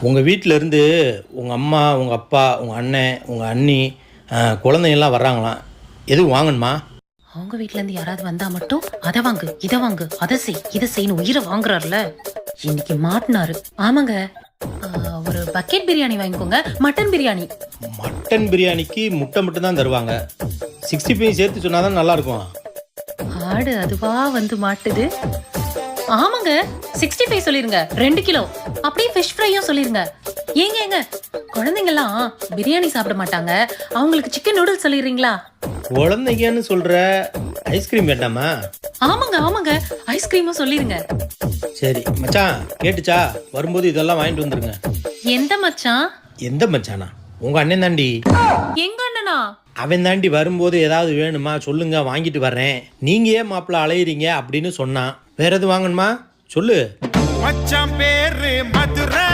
உங்கள் வீட்டிலேருந்து உங்கள் அம்மா உங்கள் அப்பா உங்கள் அண்ணன் உங்கள் அண்ணி குழந்தைங்கள்லாம் வர்றாங்களாம். எதுவும் வாங்கணுமா? அவங்க வீட்ல இருந்து யாராவது வந்தா மட்டும் அதை வாங்கு இதை வாங்கு அதை செய் இதை செய்யணும் உயிரை வாங்குறாருல, இன்னைக்கு மாட்டினாரு. ஆமாங்க, ஒரு பக்கெட் பிரியாணி வாங்கிக்கோங்க. மட்டன் பிரியாணி. மட்டன் பிரியாணிக்கு முட்டை மட்டும் தான் தருவாங்க. 65 சேர்த்து சொன்னால் தான் நல்லாயிருக்கும். ஆடு அதுவா வந்து மாட்டுது. ஆமாங்க, 65 சொல்லிருங்க, 2 கிலோ. அப்படியே ஃபிஷ் ஃப்ரையும் சொல்லிருங்க. ஏங்க குழந்தைங்கலாம் பிரியாணி சாப்பிட மாட்டாங்க, அவங்களுக்கு சிக்கன் நூடுல்ஸ் சொல்லிடுறீங்களா? குழந்தைங்கன்னு சொல்கிற, ஐஸ்கிரீம் வேண்டாமா? ஆமாங்க ஐஸ்கிரீமும் சொல்லிருங்க. சரி மச்சான், கேட்டுச்சா? வரும்போது இதெல்லாம் வாங்கிட்டு வந்துருங்க. எந்த மச்சான்? எந்த மச்சானா? உங்கள் அண்ணன் தாண்டி. எங்க அண்ணனா? அவன் தாண்டி வரும்போது ஏதாவது வேணுமா சொல்லுங்க, வாங்கிட்டு வர்றேன். நீங்க ஏன் மாப்பிள்ள அலையிறீங்க அப்படின்னு சொன்னான். வேற எதுவும் வாங்கணுமா சொல்லு. மச்சான் பேரு மதுரை.